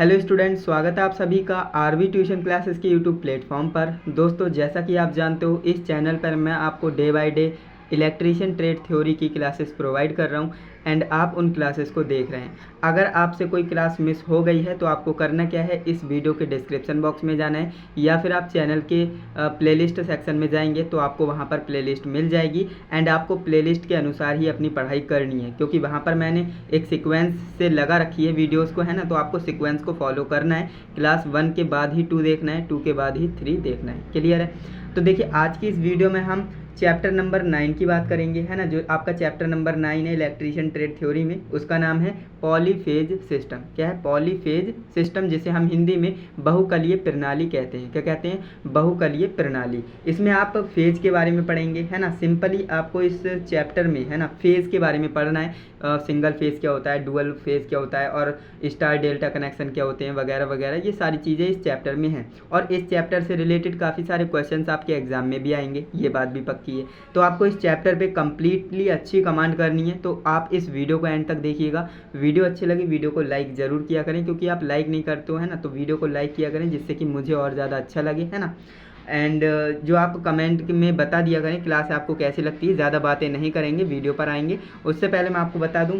Hello student, स्वागत है आप सभी का आरवी ट्यूशन क्लासेस के यूट्यूब प्लेटफॉर्म पर। दोस्तों, जैसा कि आप जानते हो, इस चैनल पर मैं आपको day by day electrician trade theory की क्लासेस प्रोवाइड कर रहा हूं एंड आप उन क्लासेस को देख रहे हैं। अगर आपसे कोई क्लास मिस हो गई है तो आपको करना क्या है, इस वीडियो के डिस्क्रिप्शन बॉक्स में जाना है या फिर आप चैनल के प्लेलिस्ट सेक्शन में जाएंगे तो आपको वहां पर प्लेलिस्ट मिल जाएगी एंड आपको प्लेलिस्ट के अनुसार ही अपनी पढ़ाई करनी है, क्योंकि वहां पर मैंने एक सीक्वेंस से लगा रखी है वीडियोज़ को, है ना। तो आपको सीक्वेंस को फॉलो करना है। क्लास 1 के बाद ही 2 देखना है, 2 के बाद ही 3 देखना है। क्लियर है? तो देखिए, आज की इस वीडियो में हम चैप्टर नंबर 9 की बात करेंगे, है ना। जो आपका चैप्टर नंबर 9 है इलेक्ट्रीशियन ट्रेड थ्योरी में, उसका नाम है पॉलीफेज सिस्टम। क्या है? पॉलीफेज सिस्टम, जिसे हम हिंदी में बहुकलीय प्रणाली कहते हैं। क्या कहते हैं? बहुकलीय प्रणाली। इसमें आप फेज के बारे में पढ़ेंगे, है ना। सिंपली आपको इस चैप्टर में, है ना, फेज के बारे में पढ़ना है। सिंगल फेज क्या होता है, डुअल फेज क्या होता है, और स्टार डेल्टा कनेक्शन क्या होते हैं, वगैरह वगैरह, ये सारी चीज़ें इस चैप्टर में हैं। और इस चैप्टर से रिलेटेड काफ़ी सारे क्वेश्चंस आपके एग्जाम में भी आएंगे, ये बात भी पक्की है। तो आपको इस चैप्टर पे कंप्लीटली अच्छी कमांड करनी है, तो आप इस वीडियो को एंड तक देखिएगा। वीडियो अच्छी लगी, वीडियो को लाइक ज़रूर किया करें, क्योंकि आप लाइक नहीं करते हो, है ना। तो वीडियो को लाइक किया करें, जिससे कि मुझे और ज़्यादा अच्छा लगे, है ना। एंड जो आप कमेंट में बता दिया करें क्लास आपको कैसी लगती है। ज़्यादा बातें नहीं करेंगे, वीडियो पर आएंगे। उससे पहले मैं आपको बता दूं,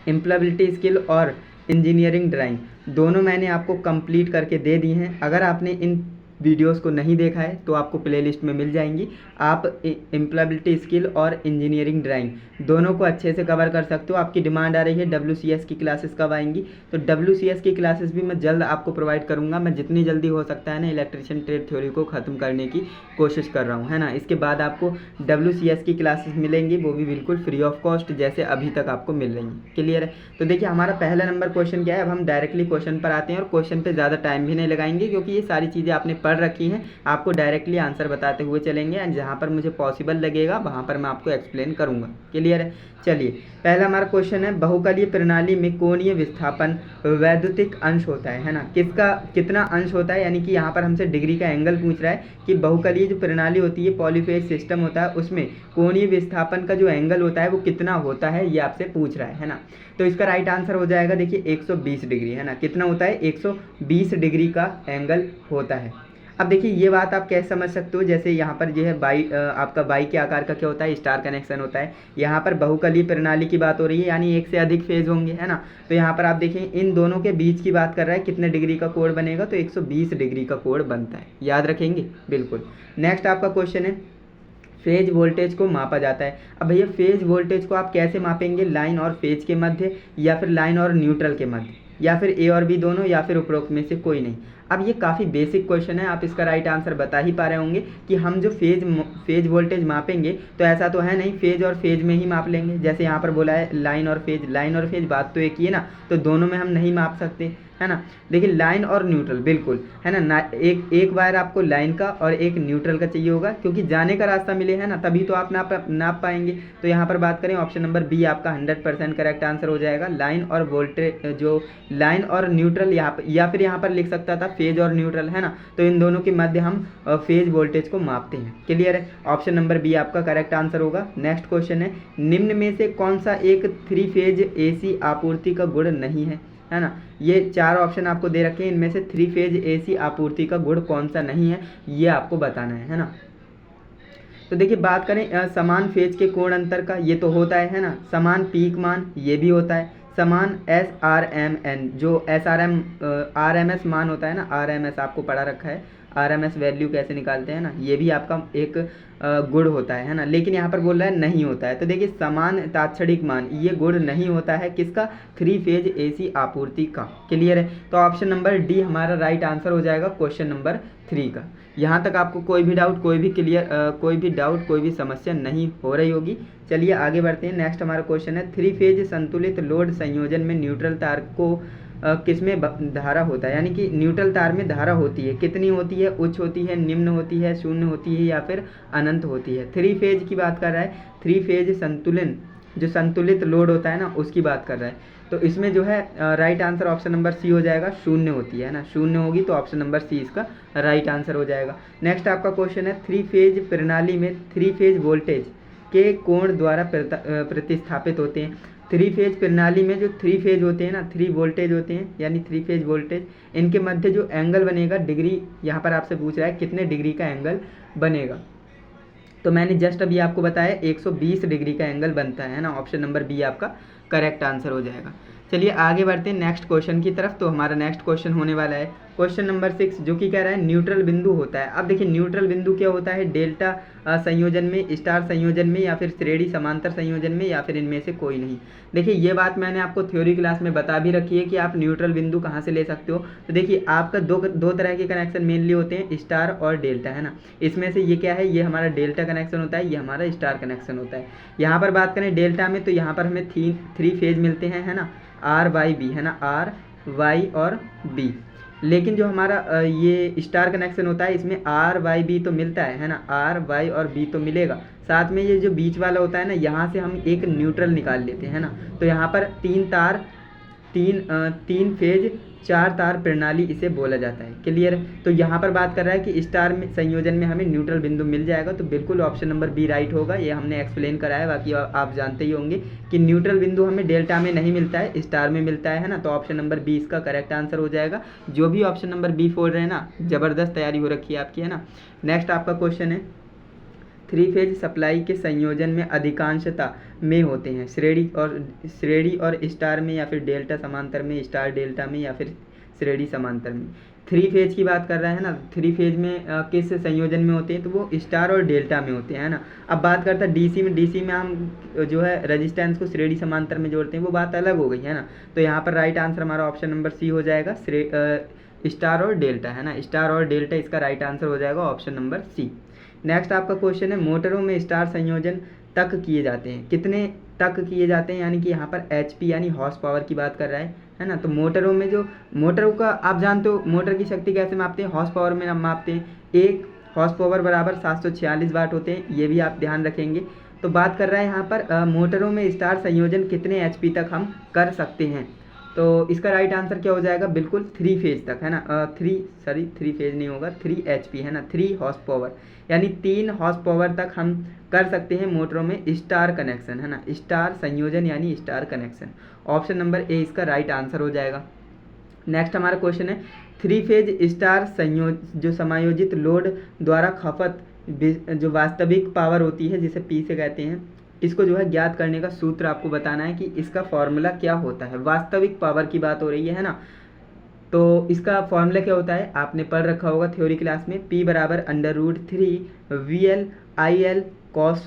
एम्प्लॉयबिलिटी स्किल और इंजीनियरिंग ड्राइंग दोनों मैंने आपको कंप्लीट करके दे दी हैं। अगर आपने इन वीडियोस को नहीं देखा है तो आपको प्लेलिस्ट में मिल जाएंगी। आप एम्प्लॉयबिलिटी स्किल और इंजीनियरिंग ड्राइंग दोनों को अच्छे से कवर कर सकते हो। आपकी डिमांड आ रही है WCS की क्लासेस कब आएंगी, तो WCS की क्लासेस भी मैं जल्द आपको प्रोवाइड करूंगा। मैं जितनी जल्दी हो सकता है ना, इलेक्ट्रिशियन ट्रेड थ्योरी को ख़त्म करने की कोशिश कर रहा हूँ, है ना। इसके बाद आपको WCS की क्लासेस मिलेंगी, वो भी बिल्कुल फ्री ऑफ कॉस्ट, जैसे अभी तक आपको मिल रही हैं। क्लियर है? तो देखिए, हमारा पहला नंबर क्वेश्चन क्या है। अब हम डायरेक्टली क्वेश्चन पर आते हैं, और क्वेश्चन पर ज़्यादा टाइम भी नहीं लगाएंगे, क्योंकि ये सारी चीज़ें आपने पढ़ रखी हैं। आपको डायरेक्टली आंसर बताते हुए चलेंगे, एंड जहाँ पर मुझे पॉसिबल लगेगा वहाँ पर मैं आपको एक्सप्लेन करूँगा। क्लियर है? चलिए, पहला हमारा क्वेश्चन है, बहुकलीय प्रणाली में कोणीय विस्थापन वैद्युतिक अंश होता है ना। किसका कितना अंश होता है, यानी कि यहाँ पर हमसे डिग्री का एंगल पूछ रहा है कि बहुकलीय जो प्रणाली होती है, पॉलीफेज सिस्टम होता है, उसमें कोणीय विस्थापन का जो एंगल होता है वो कितना होता है, ये आपसे पूछ रहा है ना। तो इसका राइट आंसर हो जाएगा, देखिए 120 डिग्री, है ना। कितना होता है? 120 डिग्री का एंगल होता है। अब देखिए, ये बात आप कैसे समझ सकते हो, जैसे यहाँ पर जो है आपका बाई के आकार का क्या होता है, स्टार कनेक्शन होता है। यहाँ पर बहुकलीय प्रणाली की बात हो रही है, यानी एक से अधिक फेज होंगे, है ना। तो यहाँ पर आप देखें, इन दोनों के बीच की बात कर रहा है, कितने डिग्री का कोण बनेगा, तो 120 डिग्री का कोण बनता है। याद रखेंगे बिल्कुल। नेक्स्ट आपका क्वेश्चन है, फेज वोल्टेज को मापा जाता है। अब भैया, फेज वोल्टेज को आप कैसे मापेंगे? लाइन और फेज के मध्य, या फिर लाइन और न्यूट्रल के मध्य, या फिर A और B दोनों, या फिर उपरोक्त में से कोई नहीं। अब ये काफ़ी बेसिक क्वेश्चन है, आप इसका राइट आंसर बता ही पा रहे होंगे कि हम जो फेज वोल्टेज मापेंगे, तो ऐसा तो है नहीं फेज और फेज में ही माप लेंगे। जैसे यहाँ पर बोला है लाइन और फेज, बात तो एक ही है ना, तो दोनों में हम नहीं माप सकते, है ना। देखिए, लाइन और न्यूट्रल, बिल्कुल, है ना। एक वायर आपको लाइन का और एक न्यूट्रल का चाहिए होगा, क्योंकि जाने का रास्ता मिले, है ना, तभी तो आप नाप पाएंगे। तो यहाँ पर बात करें, ऑप्शन नंबर बी आपका 100% करेक्ट आंसर हो जाएगा। लाइन और वोल्टेज, जो लाइन और न्यूट्रल यहाँ पर, या फिर यहाँ पर लिख सकता था फेज और न्यूट्रल, है ना। तो इन दोनों के मध्य हम फेज वोल्टेज को मापते हैं। क्लियर है? ऑप्शन नंबर बी आपका करेक्ट आंसर होगा। नेक्स्ट क्वेश्चन है, निम्न में से कौन सा एक 3 फेज AC आपूर्ति का गुण नहीं है ना। ये 4 ऑप्शन आपको दे रखे हैं, इनमें से 3 फेज AC आपूर्ति का गुण कौन सा नहीं है, ये आपको बताना है ना। तो देखिए, बात करें समान फेज के कोण अंतर का, ये तो होता है ना। समान पीक मान, ये भी होता है। समान SRMN, जो RMS मान होता है ना, RMS आपको पढ़ा रखा है, RMS वैल्यू कैसे निकालते हैं ना, ये भी आपका एक गुण होता है ना। लेकिन यहाँ पर बोल रहा है नहीं होता है। तो देखिए, समान तात्क्षणिक मान, ये गुण नहीं होता है किसका? 3 फेज AC आपूर्ति का। क्लियर है? तो ऑप्शन नंबर डी हमारा राइट आंसर हो जाएगा क्वेश्चन नंबर 3 का। यहाँ तक आपको कोई भी डाउट, कोई भी समस्या नहीं हो रही होगी। चलिए आगे बढ़ते हैं। नेक्स्ट हमारा क्वेश्चन है, 3 फेज संतुलित लोड संयोजन में न्यूट्रल तार को किसमें धारा होता है, यानी कि न्यूट्रल तार में धारा होती है, कितनी होती है? उच्च होती है, निम्न होती है, शून्य होती है, या फिर अनंत होती है। 3 फेज की बात कर रहा है, 3 फेज संतुलन, जो संतुलित लोड होता है ना, उसकी बात कर रहा है। तो इसमें जो है right answer option number C हो जाएगा, शून्य होती है ना। शून्य होगी तो ऑप्शन नंबर सी इसका राइट आंसर हो जाएगा। नेक्स्ट आपका क्वेश्चन है, 3 फेज प्रणाली में 3 फेज वोल्टेज के कोण द्वारा प्रतिस्थापित होते हैं। थ्री फेज प्रणाली में जो थ्री फेज होते हैं ना, थ्री वोल्टेज होते हैं यानी थ्री फेज वोल्टेज, इनके मध्य जो एंगल बनेगा डिग्री, यहाँ पर आपसे पूछ रहा है कितने डिग्री का एंगल बनेगा। तो मैंने जस्ट अभी आपको बताया 120 डिग्री का एंगल बनता है ना। ऑप्शन नंबर बी आपका करेक्ट आंसर हो जाएगा। चलिए आगे बढ़ते हैं नेक्स्ट क्वेश्चन की तरफ। तो हमारा नेक्स्ट क्वेश्चन होने वाला है क्वेश्चन नंबर 6, जो कि कह रहा है न्यूट्रल बिंदु होता है। अब देखिए न्यूट्रल बिंदु क्या होता है, डेल्टा संयोजन में, स्टार संयोजन में, या फिर श्रेणी समांतर संयोजन में, या फिर इनमें से कोई नहीं। देखिए ये बात मैंने आपको थ्योरी क्लास में बता भी रखी है कि आप न्यूट्रल बिंदु कहाँ से ले सकते हो। तो देखिए आपका दो तरह के कनेक्शन मेनली होते हैं, स्टार और डेल्टा, है ना। इसमें से ये क्या है, ये हमारा डेल्टा कनेक्शन होता है, ये हमारा स्टार कनेक्शन होता है। यहाँ पर बात करें डेल्टा में, तो यहाँ पर हमें थ्री फेज मिलते हैं, है ना, आर वाई बी, है ना, आर वाई और बी। लेकिन जो हमारा ये स्टार कनेक्शन होता है, इसमें आर वाई बी तो मिलता है ना, आर वाई और बी तो मिलेगा, साथ में ये जो बीच वाला होता है ना, यहाँ से हम एक न्यूट्रल निकाल लेते हैं ना। तो यहाँ पर तीन फेज 4 तार प्रणाली इसे बोला जाता है। क्लियर है। तो यहाँ पर बात कर रहा है कि स्टार में संयोजन में हमें न्यूट्रल बिंदु मिल जाएगा, तो बिल्कुल ऑप्शन नंबर बी राइट होगा। ये हमने एक्सप्लेन करा है, बाकी आप जानते ही होंगे कि न्यूट्रल बिंदु हमें डेल्टा में नहीं मिलता है, स्टार में मिलता है ना। तो ऑप्शन नंबर बी इसका करेक्ट आंसर हो जाएगा। जो भी ऑप्शन नंबर बी बोल रहे हैं ना, ज़बरदस्त तैयारी हो रखी है आपकी, है ना। नेक्स्ट आपका क्वेश्चन है, थ्री फेज सप्लाई के संयोजन में अधिकांशता में होते हैं, श्रेणी और स्टार में, या फिर डेल्टा समांतर में, स्टार डेल्टा में, या फिर श्रेणी समांतर में। थ्री फेज की बात कर रहा है ना, थ्री फेज में किस संयोजन में होते हैं, तो वो स्टार और डेल्टा में होते हैं ना। अब बात करता है डीसी में हम जो है रेजिस्टेंस को श्रेणी समांतर में जोड़ते हैं, वो बात अलग हो गई, है ना। तो यहाँ पर राइट आंसर हमारा ऑप्शन नंबर सी हो जाएगा, स्टार और डेल्टा, है ना, स्टार और डेल्टा इसका राइट आंसर हो जाएगा ऑप्शन नंबर सी। नेक्स्ट आपका क्वेश्चन है, मोटरों में स्टार संयोजन तक किए जाते हैं, कितने तक किए जाते हैं, यानी कि यहाँ पर एचपी यानी हॉर्स पावर की बात कर रहा है ना। तो मोटरों में जो मोटरों का आप जानते हो मोटर की शक्ति कैसे मापते हैं, हॉर्स पावर में मापते हैं। एक हॉर्स पावर बराबर 746 वाट होते हैं, ये भी आप ध्यान रखेंगे। तो बात कर रहा है यहाँ पर मोटरों में स्टार संयोजन कितने एचपी तक हम कर सकते हैं। तो इसका राइट आंसर क्या हो जाएगा, बिल्कुल 3 फेज तक, है ना। 3 फेज नहीं होगा, 3 एचपी, है ना, 3 हॉर्स पावर, यानी 3 हॉर्स पावर तक हम कर सकते हैं मोटरों में स्टार कनेक्शन, है ना, स्टार संयोजन यानी star connection. Option number A इसका राइट आंसर हो जाएगा। नेक्स्ट हमारा क्वेश्चन है, थ्री फेज स्टार जो समायोजित लोड द्वारा खपत जो वास्तविक पावर होती है, जिसे पी से कहते हैं, इसको जो है ज्ञात करने का सूत्र आपको बताना है कि इसका फॉर्मूला क्या होता है। वास्तविक पावर की बात हो रही है ना, तो इसका फॉर्मूला क्या होता है, आपने पढ़ रखा होगा थ्योरी क्लास में, P बराबर √3 VL IL cos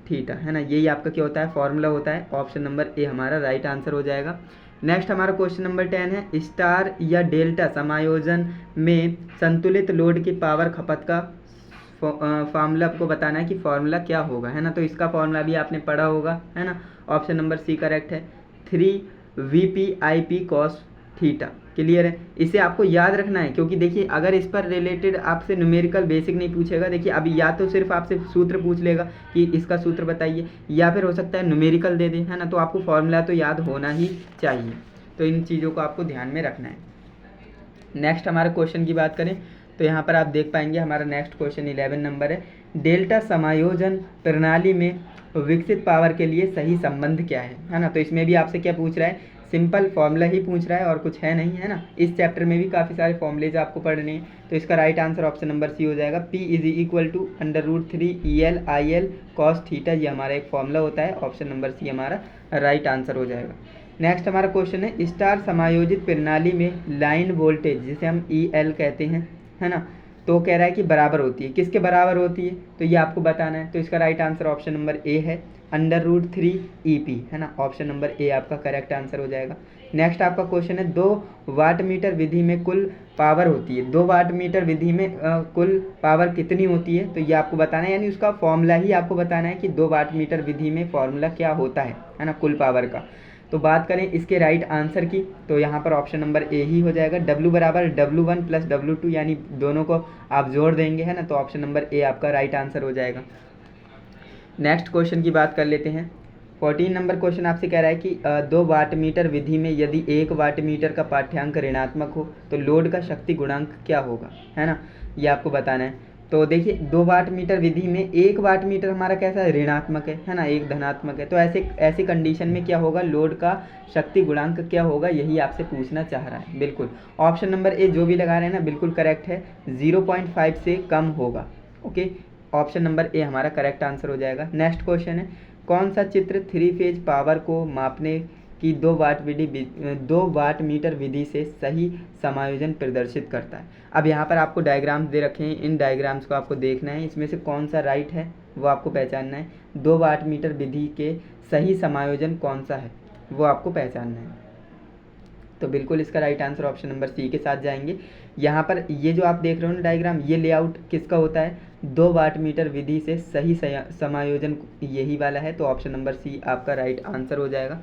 थीटा, है ना। यही आपका क्या होता है, फॉर्मूला होता है। ऑप्शन नंबर ए हमारा राइट आंसर हो जाएगा। नेक्स्ट हमारा क्वेश्चन नंबर 10 है, स्टार या डेल्टा समायोजन में संतुलित लोड की पावर खपत का फॉर्मूला आपको बताना है कि फॉर्मूला क्या होगा, है ना। तो इसका फॉर्मूला भी आपने पढ़ा होगा, है ना। ऑप्शन नंबर सी करेक्ट है, 3VP cos थीटा। क्लियर है। इसे आपको याद रखना है, क्योंकि देखिए अगर इस पर रिलेटेड आपसे न्यूमेरिकल बेसिक नहीं पूछेगा, देखिए अभी या तो सिर्फ आपसे सूत्र पूछ लेगा कि इसका सूत्र बताइए, या फिर हो सकता है न्यूमेरिकल दे दे, है ना। तो आपको फॉर्मूला तो याद होना ही चाहिए, तो इन चीज़ों को आपको ध्यान में रखना है। नेक्स्ट हमारे क्वेश्चन की बात करें तो यहाँ पर आप देख पाएंगे हमारा नेक्स्ट क्वेश्चन 11 नंबर है, डेल्टा समायोजन प्रणाली में विकसित पावर के लिए सही संबंध क्या है ना। तो इसमें भी आपसे क्या पूछ रहा है, सिंपल फॉर्मूला ही पूछ रहा है और कुछ है नहीं, है ना। इस चैप्टर में भी काफ़ी सारे फॉर्मूलेज आपको पढ़ने हैं, तो इसका right answer option number C हो जाएगा, P = √3 EL IL cos theta. ये हमारा एक फॉर्मूला होता है। ऑप्शन नंबर सी हमारा राइट आंसर हो जाएगा। नेक्स्ट हमारा क्वेश्चन है, स्टार समायोजित प्रणाली में लाइन वोल्टेज जिसे हम EL कहते हैं, है ना, तो कह रहा है कि बराबर होती है, किसके बराबर होती है, तो ये आपको बताना है। तो इसका right answer option number A है, √3 EP, है ना। ऑप्शन नंबर ए आपका करेक्ट आंसर हो जाएगा। नेक्स्ट आपका क्वेश्चन है, 2 वाट मीटर विधि में कुल पावर होती है, 2 वाट मीटर विधि में कुल पावर कितनी होती है, तो ये आपको बताना है, यानी उसका फॉर्मूला ही आपको बताना है कि 2 वाट मीटर विधि में फॉर्मूला क्या होता है ना, कुल पावर का। तो बात करें इसके राइट आंसर की, तो यहाँ पर ऑप्शन नंबर ए ही हो जाएगा, W बराबर W1 + W2, यानी दोनों को आप जोड़ देंगे, है ना। तो ऑप्शन नंबर ए आपका राइट आंसर हो जाएगा। नेक्स्ट क्वेश्चन की बात कर लेते हैं। 14 नंबर क्वेश्चन आपसे कह रहा है कि 2 वाट मीटर विधि में यदि 1 वाट मीटर का पाठ्यांक ऋणात्मक हो तो लोड का शक्ति गुणांक क्या होगा, है ना, ये आपको बताना है। तो देखिए 2 वाट मीटर विधि में 1 वाट मीटर हमारा कैसा है, ऋणात्मक है ना, 1 धनात्मक है। तो ऐसी कंडीशन में क्या होगा, लोड का शक्ति गुणांक क्या होगा, यही आपसे पूछना चाह रहा है। बिल्कुल ऑप्शन नंबर ए जो भी लगा रहे हैं ना बिल्कुल करेक्ट है, 0.5 से कम होगा। ओके, ऑप्शन नंबर ए हमारा करेक्ट आंसर हो जाएगा। नेक्स्ट क्वेश्चन है, कौन सा चित्र 3 फेज पावर को मापने की 2 वाट मीटर विधि से सही समायोजन प्रदर्शित करता है। अब यहाँ पर आपको डायग्राम्स दे रखे हैं, इन डायग्राम्स को आपको देखना है, इसमें से कौन सा राइट है वो आपको पहचानना है। 2 वाट मीटर विधि के सही समायोजन कौन सा है वो आपको पहचानना है। तो बिल्कुल इसका right answer option number C के साथ जाएंगे। यहाँ पर ये जो आप देख रहे हो ना डायग्राम, ये लेआउट किसका होता है, 2 वाट मीटर विधि से सही समायोजन यही वाला है। तो ऑप्शन नंबर सी आपका राइट आंसर हो जाएगा।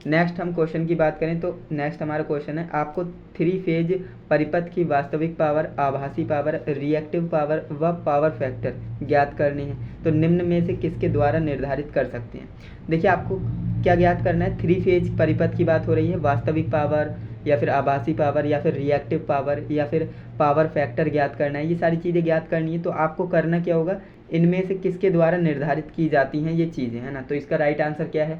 नेक्स्ट हम क्वेश्चन की बात करें तो नेक्स्ट हमारा क्वेश्चन है, आपको 3 फेज परिपथ की वास्तविक पावर, आभासी पावर, रिएक्टिव पावर व पावर फैक्टर ज्ञात करनी है। तो निम्न में से किसके द्वारा निर्धारित कर सकते हैं। देखिए आपको क्या ज्ञात करना है, 3 फेज परिपथ की बात हो रही है, वास्तविक पावर या फिर आभासी पावर या फिर रिएक्टिव पावर या फिर पावर फैक्टर ज्ञात करना है। ये सारी चीज़ें ज्ञात करनी है। तो आपको करना क्या होगा, इनमें से किसके द्वारा निर्धारित की जाती हैं ये चीज़ें, है ना। तो इसका राइट आंसर क्या है,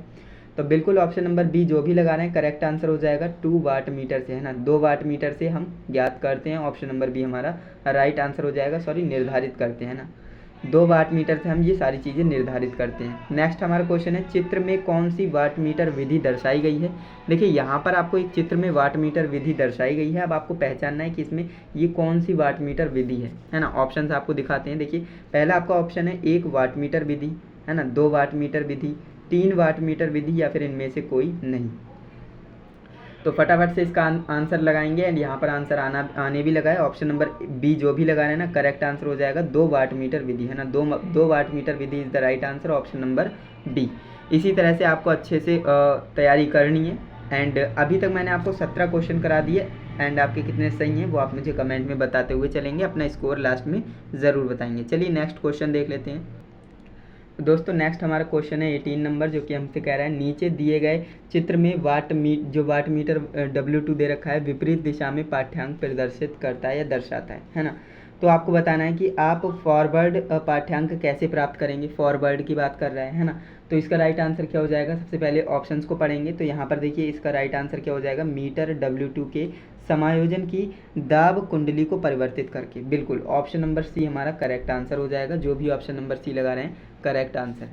तो बिल्कुल ऑप्शन नंबर बी जो भी लगा रहे हैं करेक्ट आंसर हो जाएगा, 2 वाट मीटर से, है ना, 2 वाट मीटर से हम ज्ञात करते हैं। ऑप्शन नंबर बी हमारा राइट आंसर हो जाएगा, सॉरी निर्धारित करते हैं ना, 2 वाट मीटर से हम ये सारी चीज़ें निर्धारित करते हैं। नेक्स्ट हमारा क्वेश्चन है, चित्र में कौन सी वाट मीटर विधि दर्शाई गई है। देखिए यहाँ पर आपको एक चित्र में वाट मीटर विधि दर्शाई गई है। अब आपको पहचानना है कि इसमें ये कौन सी वाट मीटर विधि है ना। ऑप्शन आपको दिखाते हैं। देखिए पहला आपका ऑप्शन है 1 वाट मीटर विधि, है ना, 2 वाट मीटर विधि, 3 वाट मीटर विधि या फिर इनमें से कोई नहीं। तो फटाफट से इसका आंसर लगाएंगे एंड यहाँ पर आंसर आने भी लगा है। ऑप्शन नंबर बी जो भी लगा रहे हैं ना करेक्ट आंसर हो जाएगा, 2 वाट मीटर विधि, है ना, 2 वाट मीटर विधि is the right answer, option number D. इसी तरह से आपको अच्छे से तैयारी करनी है। एंड अभी तक मैंने आपको 17 क्वेश्चन करा दिए एंड आपके कितने सही हैं वो आप मुझे कमेंट में बताते हुए चलेंगे, अपना स्कोर लास्ट में ज़रूर बताएंगे। चलिए नेक्स्ट क्वेश्चन देख लेते हैं। दोस्तों नेक्स्ट हमारा क्वेश्चन है 18 नंबर, जो कि हमसे कह रहा है, नीचे दिए गए चित्र में वाट मीटर W2 दे रखा है विपरीत दिशा में पाठ्यांक प्रदर्शित करता है या दर्शाता है ना। तो आपको बताना है कि आप फॉरवर्ड पाठ्यांक कैसे प्राप्त करेंगे। फॉरवर्ड की बात कर रहे हैं, है ना। तो इसका राइट आंसर क्या हो जाएगा, सबसे पहले ऑप्शंस को पढ़ेंगे। तो यहाँ पर देखिए इसका राइट आंसर क्या हो जाएगा, मीटर W2 के समायोजन की दाब कुंडली को परिवर्तित करके। बिल्कुल ऑप्शन नंबर सी हमारा करेक्ट आंसर हो जाएगा। जो भी ऑप्शन नंबर सी लगा रहे हैं करेक्ट आंसर।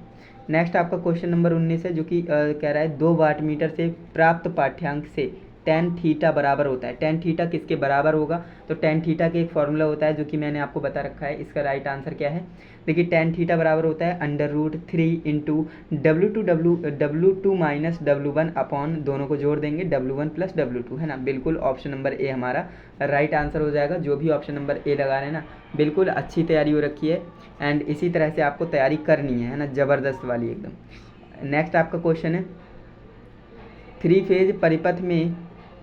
नेक्स्ट आपका क्वेश्चन नंबर 19 है, जो कि कह रहा है 2 वाट मीटर से प्राप्त पाठ्यांक से tan थीटा बराबर होता है। tan थीटा किसके बराबर होगा, तो tan थीटा के एक फॉर्मूला होता है जो कि मैंने आपको बता रखा है। इसका राइट आंसर क्या है, देखिए tan थीटा बराबर होता है √3 into W2 minus W1 upon, दोनों को जोड़ देंगे W1 प्लस W2, है ना। बिल्कुल ऑप्शन नंबर ए हमारा राइट आंसर हो जाएगा। जो भी ऑप्शन नंबर ए लगा रहे हैं ना बिल्कुल अच्छी तैयारी हो रखी है एंड इसी तरह से आपको तैयारी करनी है ना, ज़बरदस्त वाली एकदम। नेक्स्ट आपका क्वेश्चन है, 3 फेज परिपथ में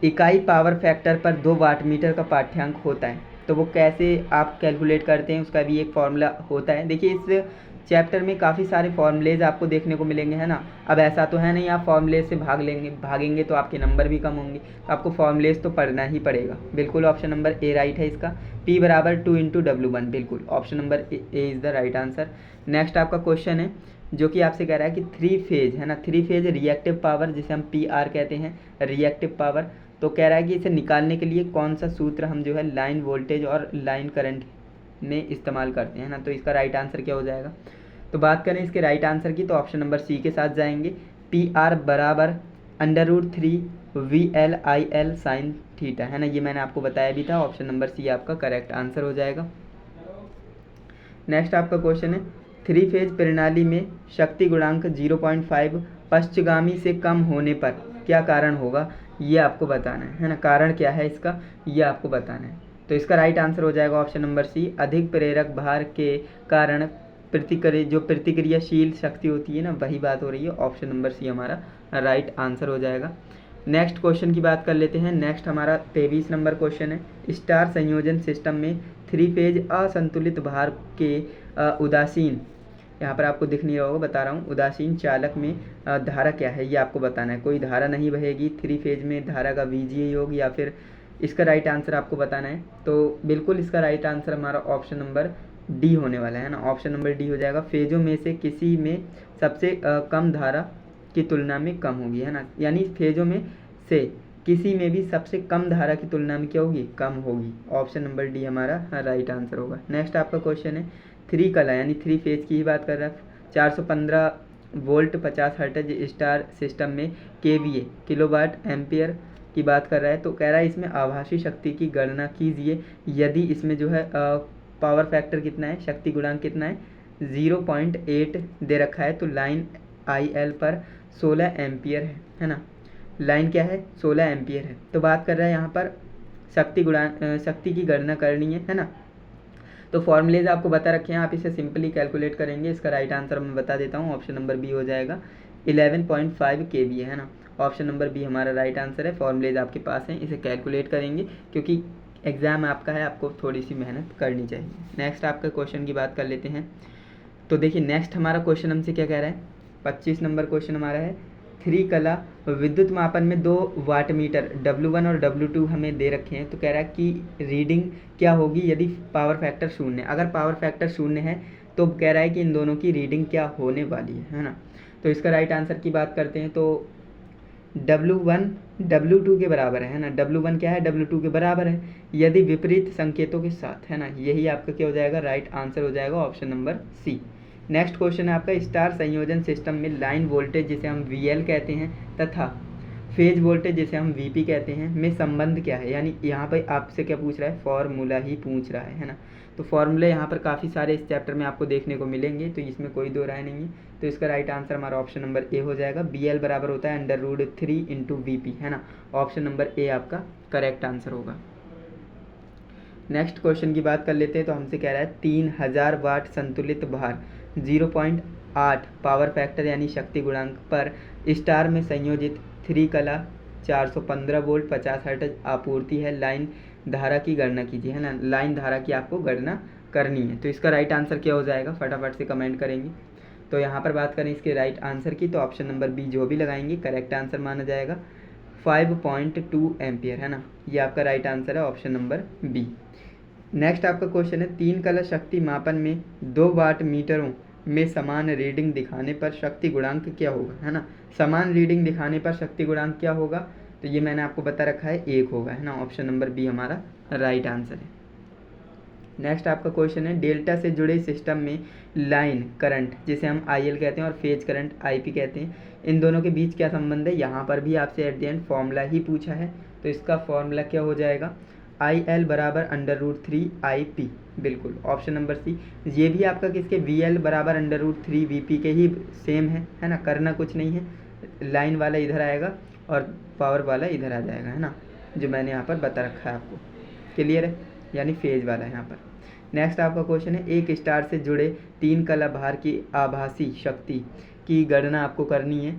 इकाई पावर फैक्टर पर 2 वाट मीटर का पाठ्यांक होता है। तो वो कैसे आप कैलकुलेट करते हैं, उसका भी एक फॉर्मूला होता है। देखिए इस चैप्टर में काफ़ी सारे फॉर्मूलेज आपको देखने को मिलेंगे, है ना। अब ऐसा तो है नहीं आप फॉर्मूलेज से भागेंगे तो आपके नंबर भी कम होंगे। तो आपको फॉर्मूलेज तो पढ़ना ही पड़ेगा। बिल्कुल ऑप्शन नंबर ए राइट है इसका, P बराबर 2 इंटू W1, बिल्कुल option number A is the right answer. Next आपका क्वेश्चन है जो कि आपसे कह रहा है कि 3 फेज, है ना, 3 फेज रिएक्टिव पावर जिसे हम PR कहते हैं, रिएक्टिव पावर। तो कह रहा है कि इसे निकालने के लिए कौन सा सूत्र हम जो है लाइन वोल्टेज और लाइन करंट में इस्तेमाल करते हैं ना। तो इसका राइट आंसर क्या हो जाएगा, तो बात करें इसके राइट आंसर की तो ऑप्शन नंबर सी के साथ जाएंगे, PR बराबर √3 VLIL साइन थीटा, है ना। ये मैंने आपको बताया भी था, ऑप्शन नंबर सी आपका करेक्ट आंसर हो जाएगा। नेक्स्ट आपका क्वेश्चन है, 3 फेज प्रणाली में शक्ति गुणांक 0.5 पश्चगामी से कम होने पर क्या कारण होगा, ये आपको बताना है ना। कारण क्या है इसका, ये आपको बताना है। तो इसका राइट आंसर हो जाएगा ऑप्शन नंबर सी, अधिक प्रेरक भार के कारण जो प्रतिक्रियाशील शक्ति होती है ना, वही बात हो रही है। ऑप्शन नंबर सी हमारा राइट आंसर हो जाएगा। नेक्स्ट क्वेश्चन की बात कर लेते हैं। नेक्स्ट हमारा 23 नंबर क्वेश्चन है, स्टार संयोजन सिस्टम में 3 फेज असंतुलित भार के उदासीन, यहाँ पर आपको दिख नहीं रहा होगा, बता रहा हूँ, उदासीन चालक में धारा क्या है ये आपको बताना है। कोई धारा नहीं बहेगी 3 फेज में, धारा का बीजीय योग या फिर इसका राइट आंसर आपको बताना है। तो बिल्कुल इसका राइट आंसर हमारा ऑप्शन नंबर डी होने वाला है ना, ऑप्शन नंबर डी हो जाएगा। फेजों में से किसी में सबसे कम धारा की तुलना में कम होगी, है ना, यानी फेजों में से किसी में भी सबसे कम धारा की तुलना में क्या होगी, कम होगी। ऑप्शन नंबर डी हमारा राइट आंसर होगा। नेक्स्ट आपका क्वेश्चन है थ्री कला यानी थ्री फेज की ही बात कर रहा है। 415 वोल्ट 50 हर्ट्ज स्टार सिस्टम में केवीए किलोवाट एम्पियर की बात कर रहा है। तो कह रहा है इसमें आभासी शक्ति की गणना कीजिए यदि इसमें जो है पावर फैक्टर कितना है, शक्ति गुणांक कितना है, 0.8 दे रखा है। तो लाइन IL पर 16 एम्पियर है ना, लाइन क्या है 16 एम्पियर है। तो बात कर रहा है यहाँ पर शक्ति की गणना करनी है ना। तो फॉर्मूलेज आपको बता रखे हैं, आप इसे सिंपली कैलकुलेट करेंगे। इसका राइट आंसर मैं बता देता हूँ, ऑप्शन नंबर बी हो जाएगा 11.5 kVA, है ना। ऑप्शन नंबर बी हमारा राइट आंसर है। फॉर्मूलेज आपके पास हैं, इसे कैलकुलेट करेंगे क्योंकि एग्ज़ाम आपका है, आपको थोड़ी सी मेहनत करनी चाहिए। नेक्स्ट आपका क्वेश्चन की बात कर लेते हैं। तो देखिए नेक्स्ट हमारा क्वेश्चन हमसे क्या कह रहा है, 25 नंबर क्वेश्चन हमारा है। थ्री कला विद्युत मापन में 2 वाट मीटर W1 और W2 हमें दे रखे हैं। तो कह रहा है कि रीडिंग क्या होगी यदि पावर फैक्टर शून्य है। अगर पावर फैक्टर शून्य है तो कह रहा है कि इन दोनों की रीडिंग क्या होने वाली है ना। तो इसका राइट आंसर की बात करते हैं तो W1 W2 के बराबर है ना, W1 क्या है W2 के बराबर है यदि विपरीत संकेतों के साथ, है ना। यही आपका क्या हो जाएगा, राइट आंसर हो जाएगा, option number C. Next question है आपका स्टार संयोजन सिस्टम में लाइन वोल्टेज जिसे हम VL कहते हैं तथा फेज वोल्टेज जिसे हम VP कहते हैं में संबंध क्या है। यानी यहाँ पर आपसे क्या पूछ रहा है, फॉर्मूला ही पूछ रहा है ना। तो फॉर्मूले यहाँ पर काफ़ी सारे इस चैप्टर में आपको देखने को मिलेंगे, तो इसमें कोई दो राय नहीं है। तो इसका राइट आंसर हमारा ऑप्शन नंबर ए हो जाएगा। BL बराबर होता है √3 × VP, है ना। ऑप्शन नंबर ए आपका करेक्ट आंसर होगा। नेक्स्ट क्वेश्चन की बात कर लेते हैं। तो हमसे कह रहा है 3000 वाट संतुलित भार 0.8 पावर फैक्टर यानी शक्ति गुणांक पर स्टार में संयोजित थ्री कला 415 वोल्ट 50 हर्ट्ज आपूर्ति है, लाइन धारा की गणना कीजिए, है ना। लाइन धारा की आपको गणना करनी है। तो इसका राइट आंसर क्या हो जाएगा, फटाफट से कमेंट करेंगे। तो यहाँ पर बात करें इसके राइट आंसर की, तो ऑप्शन नंबर बी जो भी लगाएंगे करेक्ट आंसर माना जाएगा, 5.2 एम्पियर, है ना। ये आपका राइट आंसर है, ऑप्शन नंबर बी। नेक्स्ट आपका क्वेश्चन है 3 कला शक्ति मापन में 2 वाट मीटरों में समान रीडिंग दिखाने पर शक्ति गुणांक क्या होगा, है ना। समान रीडिंग दिखाने पर शक्ति गुणांक क्या होगा, तो ये मैंने आपको बता रखा है 1 होगा, है ना। ऑप्शन नंबर बी हमारा राइट आंसर है। नेक्स्ट आपका क्वेश्चन है डेल्टा से जुड़े सिस्टम में लाइन करंट जिसे हम IL कहते हैं और फेज करंट IP कहते हैं, इन दोनों के बीच क्या संबंध है। यहाँ पर भी आपसे एट द एंड फॉर्मूला ही पूछा है। तो इसका फॉर्मूला क्या हो जाएगा, IL बराबर √3 IP, बिल्कुल ऑप्शन नंबर सी। ये भी आपका किसके, VL बराबर √3 VP के ही सेम है ना। करना कुछ नहीं है, लाइन वाला इधर आएगा और पावर वाला इधर आ जाएगा, है ना, जो मैंने यहाँ पर बता रखा है आपको। क्लियर है, यानी फेज वाला है यहाँ पर। नेक्स्ट आपका क्वेश्चन है एक स्टार से जुड़े 3 कला भार की आभासी शक्ति की गणना आपको करनी है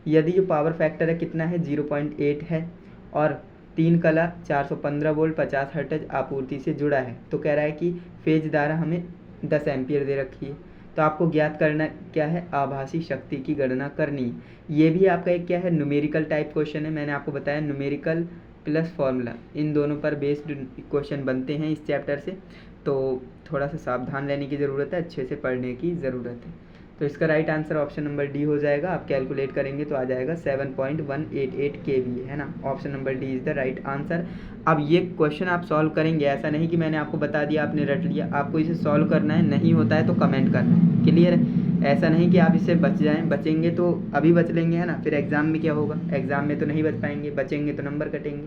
यदि जो पावर फैक्टर है कितना है 0.8 है और 3 कला 415 वोल्ट 50 हर्ट्ज आपूर्ति से जुड़ा है। तो कह रहा है कि फेज धारा हमें 10 एम्पियर दे रखी है। तो आपको ज्ञात करना क्या है, आभासी शक्ति की गणना करनी है। ये भी आपका एक क्या है, न्यूमेरिकल टाइप क्वेश्चन है। मैंने आपको बताया न्यूमेरिकल प्लस फॉर्मूला इन दोनों पर बेस्ड क्वेश्चन बनते हैं इस चैप्टर से। तो थोड़ा सा सावधान रहने की ज़रूरत है, अच्छे से पढ़ने की ज़रूरत है। तो इसका right answer option number D हो जाएगा। आप कैलकुलेट करेंगे तो आ जाएगा 7.188 kVA, है ना। Option number D is the right answer. अब ये क्वेश्चन आप सॉल्व करेंगे, ऐसा नहीं कि मैंने आपको बता दिया आपने रट लिया, आपको इसे सॉल्व करना है। नहीं होता है तो कमेंट करना है, क्लियर है। ऐसा नहीं कि आप इससे बच जाएं, बचेंगे तो अभी बच लेंगे, है ना, फिर एग्ज़ाम में क्या होगा, एग्ज़ाम में तो नहीं बच पाएंगे, बचेंगे तो नंबर कटेंगे।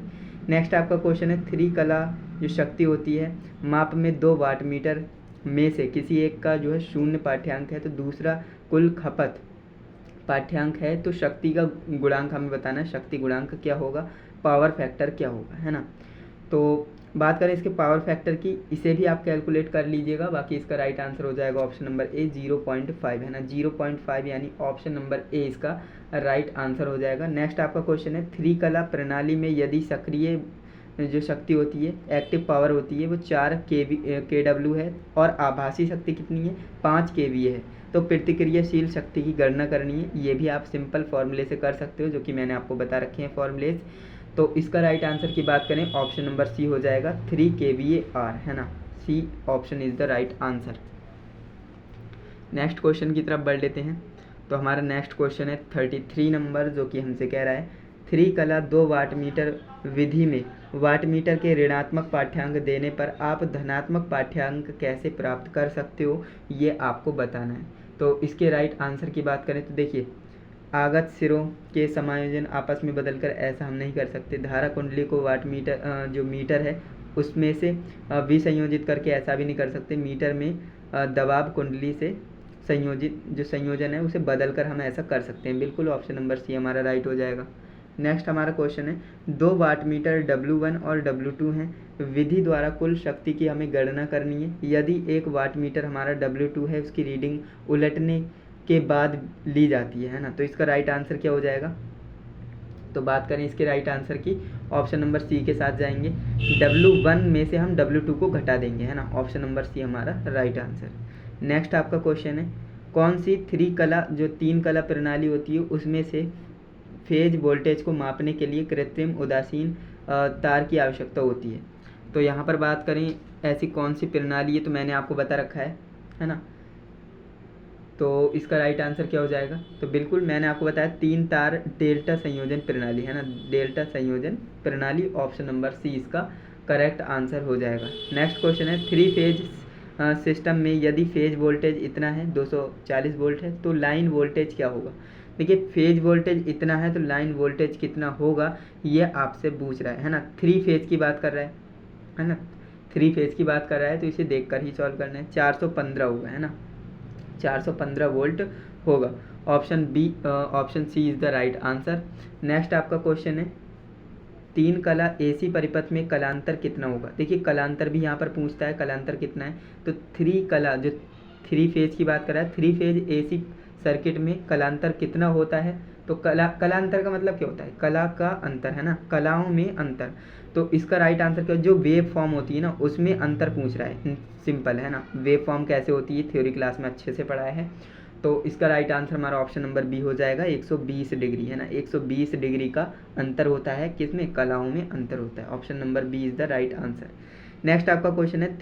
नेक्स्ट आपका क्वेश्चन है थ्री कला जो शक्ति होती है माप में 2 वाट मीटर में से किसी एक का जो है 0 पाठ्यांक है तो दूसरा कुल खपत पाठ्यांक है, तो शक्ति का गुणांक हमें बताना है, शक्ति गुणांक क्या होगा, पावर फैक्टर क्या होगा, है ना। तो बात करें इसके पावर फैक्टर की, इसे भी आप कैलकुलेट कर लीजिएगा। बाकी इसका राइट आंसर हो जाएगा ऑप्शन नंबर ए 0.5, है ना। 0.5 यानी ऑप्शन नंबर ए इसका राइट आंसर हो जाएगा। नेक्स्ट आपका क्वेश्चन है थ्री कला प्रणाली में यदि सक्रिय जो शक्ति होती है, एक्टिव पावर होती है, वो 4 kW है और आभासी शक्ति कितनी है 5 kVA है, तो प्रतिक्रियाशील शक्ति की गणना करनी है। ये भी आप सिंपल फॉर्मूले से कर सकते हो, जो कि मैंने आपको बता रखे हैं फॉर्मूलेज। तो इसका राइट आंसर की बात करें ऑप्शन नंबर सी हो जाएगा 3 kVAR, है ना। C option is the right answer. Next question की तरफ बढ़ लेते हैं। तो हमारा नेक्स्ट क्वेश्चन है 33 नंबर, जो कि हमसे कह रहा है 3 कला 2 वाट मीटर विधि में वाट मीटर के ऋणात्मक पाठ्यांक देने पर आप धनात्मक पाठ्यांक कैसे प्राप्त कर सकते हो, ये आपको बताना है। तो इसके राइट आंसर की बात करें तो देखिए, आगत सिरों के समायोजन आपस में बदलकर ऐसा हम नहीं कर सकते। धारा कुंडली को वाट मीटर जो मीटर है उसमें से विसंयोजित करके ऐसा भी नहीं कर सकते। मीटर में दबाव कुंडली से संयोजित जो संयोजन है उसे बदलकर हम ऐसा कर सकते हैं। बिल्कुल ऑप्शन नंबर सी हमारा राइट हो जाएगा। नेक्स्ट हमारा क्वेश्चन है 2 वाट मीटर W1 और W2 हैं। विधि द्वारा कुल शक्ति की हमें गणना करनी है। यदि 1 वाट मीटर हमारा W2 है, उसकी रीडिंग उलटने के बाद ली जाती है ना, तो इसका राइट आंसर क्या हो जाएगा। तो बात करें इसके राइट आंसर की, ऑप्शन नंबर सी के साथ जाएंगे। W1 में से हम W2 को घटा देंगे, है ना। ऑप्शन नंबर सी हमारा राइट आंसर। नेक्स्ट आपका क्वेश्चन है कौन सी 3 कला जो 3 कला प्रणाली होती है उसमें से फेज वोल्टेज को मापने के लिए कृत्रिम उदासीन तार की आवश्यकता होती है। तो यहाँ पर बात करें ऐसी कौन सी प्रणाली है, तो मैंने आपको बता रखा है ना। तो इसका राइट आंसर क्या हो जाएगा। तो बिल्कुल मैंने आपको बताया 3 तार डेल्टा संयोजन प्रणाली, है ना, डेल्टा संयोजन प्रणाली। ऑप्शन नंबर सी इसका करेक्ट आंसर हो जाएगा। नेक्स्ट क्वेश्चन है 3 फेज सिस्टम में यदि फेज वोल्टेज इतना है 240 वोल्ट है तो लाइन वोल्टेज क्या होगा। देखिए फेज वोल्टेज इतना है तो लाइन वोल्टेज कितना होगा ये आपसे पूछ रहा है ना। 3 फेज की बात कर रहा है ना, 3 फेज की बात कर रहा है तो इसे देखकर ही सॉल्व करना है। 415 होगा, है ना, 415 वोल्ट होगा। Option B option C is the right answer. Next आपका क्वेश्चन है 3 कला एसी परिपथ में कलांतर कितना होगा। देखिए कलांतर भी यहाँ पर पूछता है, कलांतर कितना है। तो 3 कला जो 3 फेज की बात कर रहा है, 3 फेज एसी सर्किट में कलांतर कितना होता है। तो कलांतर का मतलब क्या होता है, कला का अंतर, है ना, कलाओं में अंतर। तो इसका राइट आंसर क्या, जो वेव फॉर्म होती है ना उसमें अंतर पूछ रहा है। सिंपल है ना, वेव फॉर्म कैसे होती है थ्योरी क्लास में अच्छे से पढ़ाया है। तो इसका राइट आंसर हमारा ऑप्शन नंबर बी हो जाएगा। 120 डिग्री, है ना, 120 डिग्री का अंतर होता है, किसमें, कलाओं में अंतर होता है। Option number B is the right answer. Next आपका क्वेश्चन है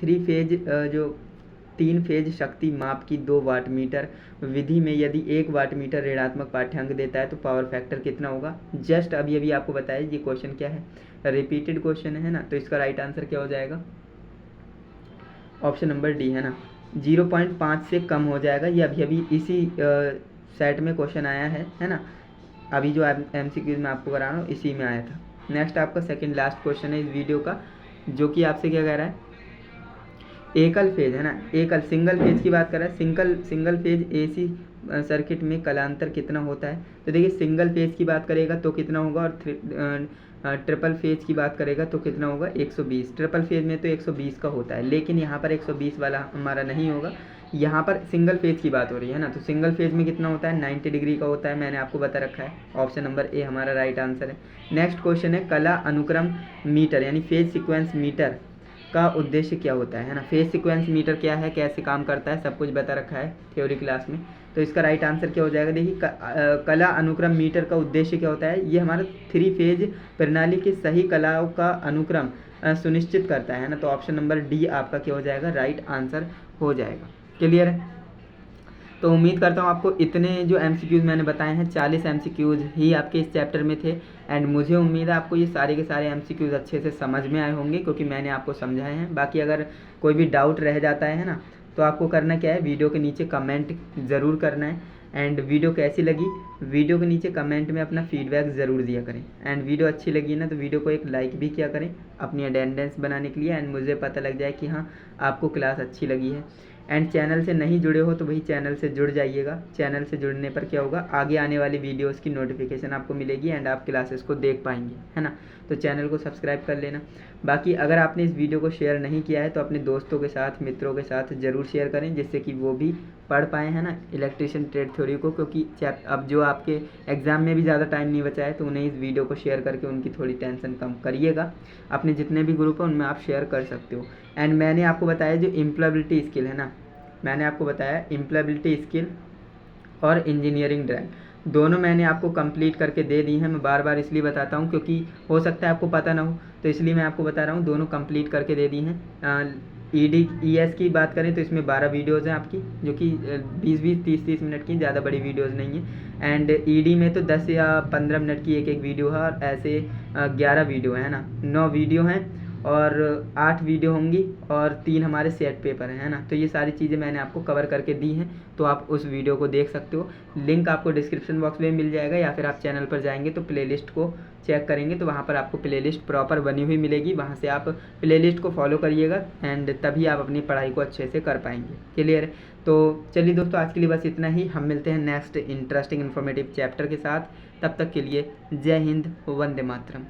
3 फेज शक्ति माप की 2 वाट मीटर विधि में यदि 1 वाट मीटर ऋणात्मक पाठ्यांक देता है तो पावर फैक्टर कितना होगा। जस्ट अभी अभी आपको बताया ये क्वेश्चन क्या है, रिपीटेड क्वेश्चन है ना। तो इसका राइट आंसर क्या हो जाएगा, ऑप्शन नंबर डी, है ना, 0.5 से कम हो जाएगा। ये अभी अभी इसी सेट में क्वेश्चन आया है ना। अभी जो MCQ में आपको करा रहा हूँ इसी में आया था। नेक्स्ट आपका सेकंड लास्ट क्वेश्चन है इस वीडियो का, जो कि आपसे क्या कह रहा है, एकल फेज, है ना, एकल सिंगल फेज की बात कर रहा है। सिंगल फेज एसी सर्किट में कलांतर कितना होता है। तो देखिए सिंगल फेज की बात करेगा तो कितना होगा, और ट्रिपल फेज की बात करेगा तो कितना होगा, 120। ट्रिपल फेज में तो 120 का होता है, लेकिन यहाँ पर 120 वाला हमारा नहीं होगा। यहाँ पर सिंगल फेज की बात हो रही है ना, तो सिंगल फेज में कितना होता है, 90 डिग्री का होता है, मैंने आपको बता रखा है। ऑप्शन नंबर ए हमारा राइट आंसर है। नेक्स्ट क्वेश्चन है कला अनुक्रम मीटर यानी फेज सीक्वेंस मीटर का उद्देश्य क्या होता है ना। फेज सीक्वेंस मीटर क्या है, कैसे काम करता है, सब कुछ बता रखा है थ्योरी क्लास में। तो इसका राइट आंसर क्या हो जाएगा, देखिए कला अनुक्रम मीटर का उद्देश्य क्या होता है, ये हमारा 3 फेज प्रणाली की सही कलाओं का अनुक्रम सुनिश्चित करता है ना। तो ऑप्शन नंबर डी आपका क्या हो जाएगा, राइट आंसर हो जाएगा। क्लियर है। तो उम्मीद करता हूँ आपको इतने जो MCQs मैंने बताए हैं 40 MCQs ही आपके इस चैप्टर में थे। एंड मुझे उम्मीद है आपको ये सारे के सारे MCQs अच्छे से समझ में आए होंगे, क्योंकि मैंने आपको समझाए हैं। बाकी अगर कोई भी डाउट रह जाता है ना, तो आपको करना क्या है, वीडियो के नीचे कमेंट ज़रूर करना है। एंड वीडियो कैसी लगी, वीडियो के नीचे कमेंट में अपना फीडबैक ज़रूर दिया करें। एंड वीडियो अच्छी लगी ना तो वीडियो को एक लाइक भी किया करें अपनी अटेंडेंस बनाने के लिए, एंड मुझे पता लग जाए कि हाँ आपको क्लास अच्छी लगी है। एंड चैनल से नहीं जुड़े हो तो वही चैनल से जुड़ जाइएगा। चैनल से जुड़ने पर क्या होगा, आगे आने वाली वीडियोस की नोटिफिकेशन आपको मिलेगी एंड आप क्लासेस को देख पाएंगे, है ना। तो चैनल को सब्सक्राइब कर लेना। बाकी अगर आपने इस वीडियो को शेयर नहीं किया है तो अपने दोस्तों के साथ, मित्रों के साथ ज़रूर शेयर करें, जिससे कि वो भी पढ़ पाएँ, है ना, इलेक्ट्रिशियन ट्रेड थ्योरी को। क्योंकि अब जो आपके एग्ज़ाम में भी ज़्यादा टाइम नहीं बचा है, तो उन्हें इस वीडियो को शेयर करके उनकी थोड़ी टेंशन कम करिएगा। अपने जितने भी ग्रुप हैं उनमें आप शेयर कर सकते हो। एंड मैंने आपको बताया जो इम्प्लॉयबिलिटी स्किल है ना, मैंने आपको बताया इम्प्लॉयबिलिटी स्किल और इंजीनियरिंग ड्राइंग दोनों मैंने आपको कंप्लीट करके दे दी हैं। मैं बार बार इसलिए बताता हूँ क्योंकि हो सकता है आपको पता ना हो, तो इसलिए मैं आपको बता रहा हूँ, दोनों कंप्लीट करके दे दी हैं। ES की बात करें तो इसमें 12 वीडियोज़ हैं आपकी, जो कि 20-20, 30-30 मिनट की, ज़्यादा बड़ी वीडियोज़ नहीं है। एंड ED में तो 10 या 15 मिनट की एक एक वीडियो है, और ऐसे 11 वीडियो है ना, 9 वीडियो हैं और 8 वीडियो होंगी और 3 हमारे सेट पेपर हैं, है ना। तो ये सारी चीज़ें मैंने आपको कवर करके दी हैं, तो आप उस वीडियो को देख सकते हो। लिंक आपको डिस्क्रिप्शन बॉक्स में मिल जाएगा, या फिर आप चैनल पर जाएंगे तो प्लेलिस्ट को चेक करेंगे तो वहाँ पर आपको प्लेलिस्ट प्रॉपर बनी हुई मिलेगी। वहाँ से आप प्लेलिस्ट को फॉलो करिएगा एंड तभी आप अपनी पढ़ाई को अच्छे से कर पाएंगे। क्लियर? तो चलिए दोस्तों, आज के लिए बस इतना ही। हम मिलते हैं नेक्स्ट इंटरेस्टिंग इन्फॉर्मेटिव चैप्टर के साथ। तब तक के लिए जय हिंद, वंदे मातरम।